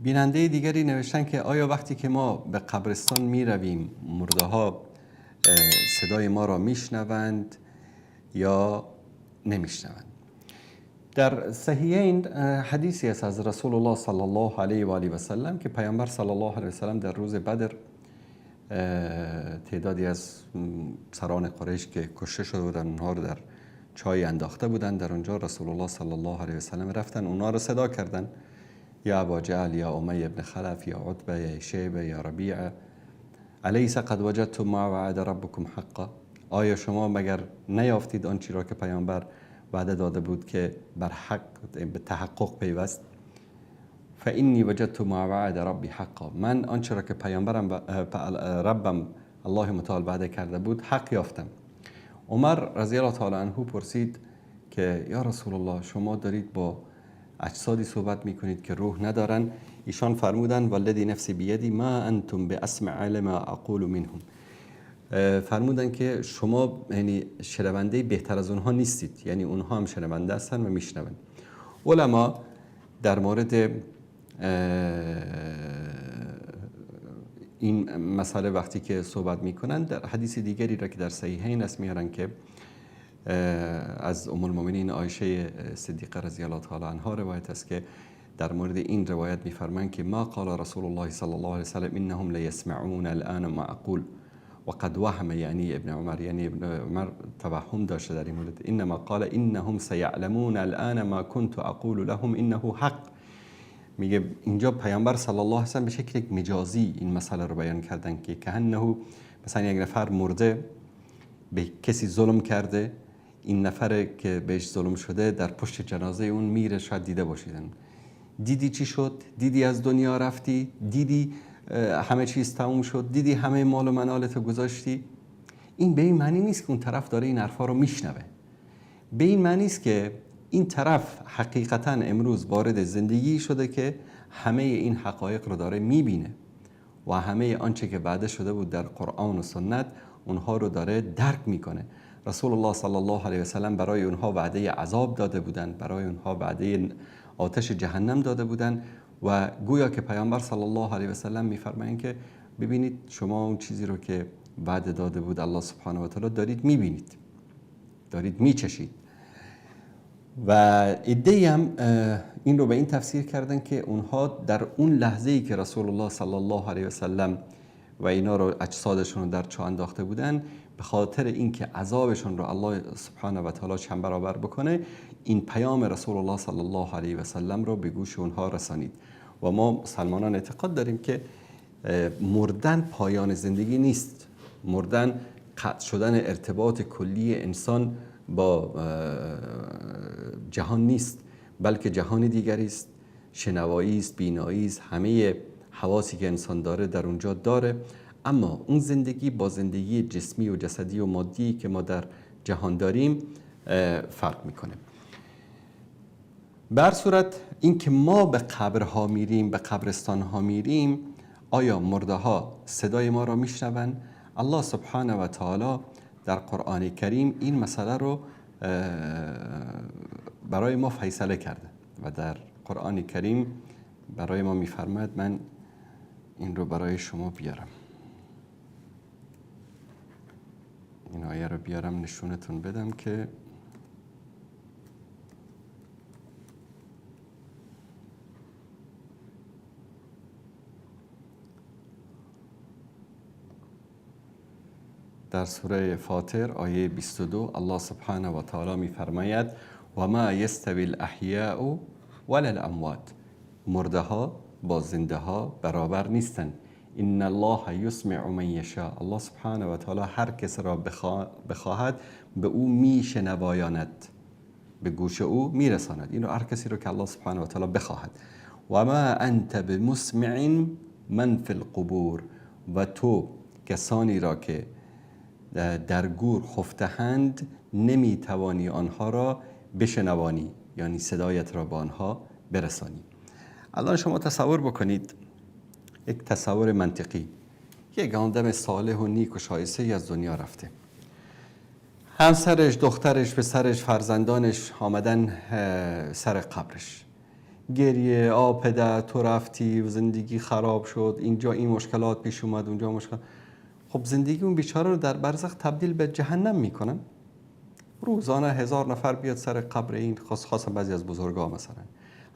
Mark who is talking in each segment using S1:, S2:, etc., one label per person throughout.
S1: بیننده دیگری نوشتن که آیا وقتی که ما به قبرستان می رویم مرده ها صدای ما را میشنوند یا نمیشنوند؟ در صحیحین حدیثی است از رسول الله صلی الله علیه و آله و سلم که پیامبر صلی الله علیه و سلم در روز بدر تعدادی از سران قریش که کشته شده بودند اونها رو در چای انداخته بودند. در اونجا رسول الله صلی الله علیه و سلم رفتن اونها رو صدا کردن: یا ابا جهل، یا امی ابن خلف، یا عتبه، یا شیبه، یا ربیعه، الیس قد وجدتم ما وعد ربکم حقا؟ آیا شما مگر نیافتید آنچه را که پیامبر وعده داده بود که بر حق به تحقق پیوست؟ فانی وجدت ما وعد ربی حقا، من آنچه را که پیامبرم ربم الله متعال وعده کرده بود حق یافتم. عمر رضی الله تعالی عنه پرسید که یا رسول الله، شما دارید با اجسادی صحبت میکنید که روح ندارن. ایشان فرمودند والذی نفسی بیدی ما انتم باسمع لما اقول منهم. فرمودند که شما یعنی شنونده بهتر از اونها نیستید، یعنی اونها هم شنونده هستن و میشنون. علما در مورد این مسئله وقتی که صحبت میکنن در حدیث دیگری را که در صحیحین است میارن که از ام المؤمنین عایشه صدیقه رضی الله تعالی عنها روایت است که در مورد این روایت میفرمایند که ما قال رسول الله صلی الله علیه و سلم انهم لیسمعون الان ما اقول وقد وهم، یعنی ابن عمر توهم داشته در این مورد. انما قال انهم سيعلمون الان ما كنت اقول لهم انه حق. میگه اینجا پیامبر صلی الله علیه و سلم به شکل مجازی این مسئله رو بیان کردن که کانه مثلا یک نفر مرده، به کسی ظلم کرده، این نفر که بهش ظلم شده در پشت جنازه اون میره، شاید دیده باشیدن. دیدی چی شد؟ دیدی از دنیا رفتی؟ دیدی همه چیز تموم شد؟ دیدی همه مال و منالتو گذاشتی؟ این به این معنی نیست که اون طرف داره این حرفا رو میشنوه. به این معنی است که این طرف حقیقتا امروز وارد زندگی شده که همه این حقایق رو داره میبینه و همه آنچه که وعده شده بود در قرآن و سنت اونها رو داره درک میکنه. رسول الله صلی الله علیه و سلم برای اونها وعده عذاب داده بودن، برای اونها وعده آتش جهنم داده بودن و گویا که پیامبر صلی الله علیه و سلم میفرمایند که ببینید شما اون چیزی رو که وعده داده بود الله سبحانه و تعالی دارید میبینید، دارید میچشید. و عده‌ای هم این رو به این تفسیر کردن که اونها در اون لحظه‌ای که رسول الله صلی الله علیه و سلم و اینا رو اجسادشون رو در چاه انداخته بودن، به خاطر اینکه عذابشون رو الله سبحانه و تعالی چند برابر بکنه، این پیام رسول الله صلی الله علیه و سلم رو به گوش اونها رسانید. و ما مسلمانان اعتقاد داریم که مردن پایان زندگی نیست. مردن قطع شدن ارتباط کلی انسان با جهان نیست، بلکه جهان دیگری است، شنوایی است، بینایی است، همه حواسی که انسان داره در اونجا داره. اما اون زندگی با زندگی جسمی و جسدی و مادی که ما در جهان داریم فرق میکنه. بر صورت این که ما به قبرها میریم، به قبرستان ها میریم، آیا مرده ها صدای ما را میشنون؟ الله سبحانه و تعالی در قرآن کریم این مسئله رو برای ما فیصله کرده و در قرآن کریم برای ما میفرماید. من این رو برای شما بیارم، این آیه رو بیارم نشونتون بدم که در سوره فاطر آیه 22 الله سبحانه و تعالی میفرماید و ما یستوی الاحیاء ولا الاموات. مرده ها با زنده ها برابر نیستن. ان الله یسمع من یشاء. الله سبحانه و تعالی هر کس را بخواهد به او میشنوایاند، به گوش او میرساند. این رو هر کسی رو که الله سبحانه و تعالی بخواهد. و ما انت بمسمع من فی القبور. و تو کسانی را که در گور خفته‌اند نمیتوانی آنها را بشنوانی، یعنی صدایت را به آنها برسانی. الان شما تصور بکنید، یک تصور منطقی، یک آدم صالح و نیک و شایسته از دنیا رفته، همسرش، دخترش، پسرش، فرزندانش آمدن سر قبرش. گریه، پدر تو رفتی و زندگی خراب شد، اینجا این مشکلات پیش اومد، اونجا مشکل. خب زندگی اون بیچاره رو در برزخ تبدیل به جهنم میکنن. روزانه 1000 نفر بیاد سر قبر این، خاصا بعضی از بزرگا مثلا،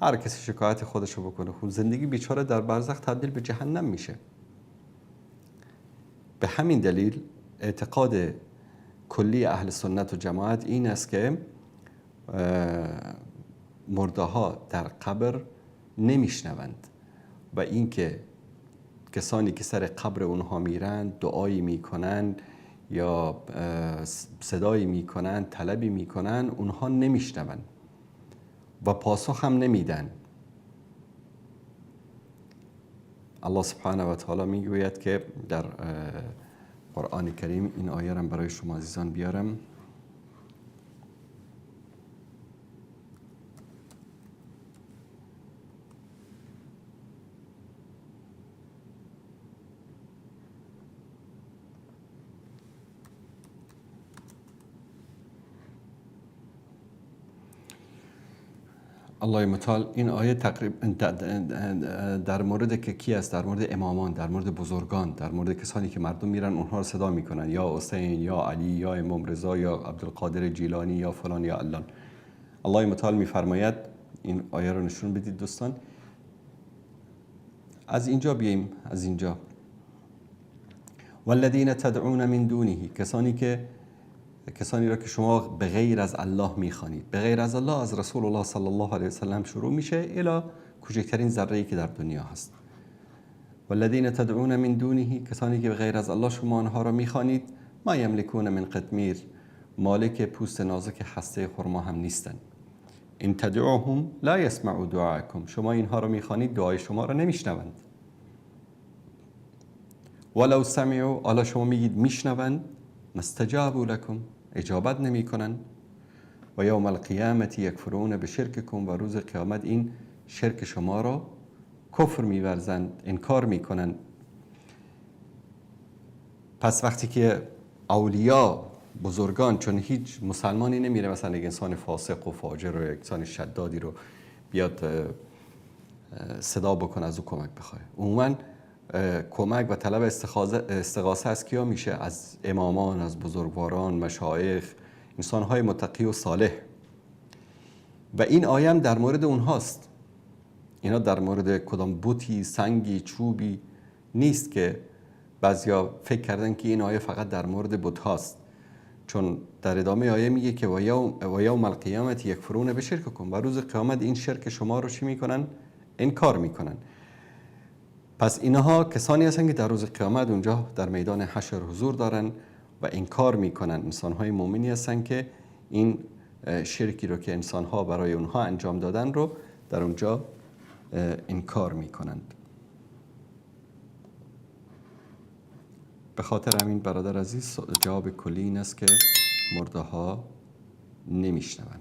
S1: هر کسی شکایت خودشو بکنه، خب زندگی بیچاره در برزخ تبدیل به جهنم میشه. به همین دلیل اعتقاد کلی اهل سنت و جماعت این است که مرده ها در قبر نمیشنوند و اینکه کسانی که سر قبر اونها میرن دعایی میکنن یا صدایی میکنن، طلبی میکنن، اونها نمیشنون و پاسخ هم نمیدن. الله سبحانه و تعالی میگوید که در قرآن کریم، این آیه را برای شما عزیزان بیارم. الله متعال این آیه تقریبا در مورد که کی است؟ در مورد امامان، در مورد بزرگان، در مورد کسانی که مردم میرن اونها رو صدا میکنن، یا حسین، یا علی، یا امام رضا، یا عبدالقادر جیلانی، یا فلان یا علان. الله متعال میفرماید، این آیه رو نشون بدید دوستان. از اینجا بیایم، از اینجا. والذین تدعون من دونه، کسانی را که شما به غیر از الله میخوانید. به غیر از الله از رسول الله صلی الله علیه وسلم شروع میشه الی کوچکترین ذره‌ای که در دنیا هست. والذین تدعون من دونه، کسانی که به غیر از الله شما آنها را میخوانید. ما یملکون من قطمیر، مالک پوست نازک هسته خرما هم نیستند. ان تدعوهم لا یسمعوا دعاءکم، شما اینها را میخوانید دعای شما را نمیشنوند. ولو سمعوا، الا شما میگید میشنوند، مستجابوا لکم، اجابت نمی کنن. و یوم القیامت یکفرون بشرککم، و روز قیامت این شرک شما را کفر می‌ورزند، انکار میکنن. پس وقتی که اولیا، بزرگان، چون هیچ مسلمانی نمیره مثلا یک انسان فاسق و فاجر و یک انسان شدادی رو بیاد صدا بکنه از او کمک بخواه، عموما کمک و طلب استغاثه از کیا میشه؟ از امامان، از بزرگواران، مشایخ، انسانهای متقی و صالح. و این آیه هم در مورد اونهاست. اینا در مورد کدام بوتی، سنگی، چوبی نیست که بعضیا فکر کردن که این آیه فقط در مورد بت هاست، چون در ادامه آیه میگه که و یوم القیامت یکفرون بشرککم، و روز قیامت این شرک شما رو چی میکنن؟ انکار میکنن. پس اینها کسانی هستند که در روز قیامت اونجا در میدان حشر حضور دارن و انکار میکنن. انسانهای مؤمنی هستند که این شرکی رو که انسانها برای اونها انجام دادن رو در اونجا انکار میکنند. به خاطر همین برادر عزیز جواب کلی این است که مرده ها نمیشنوند.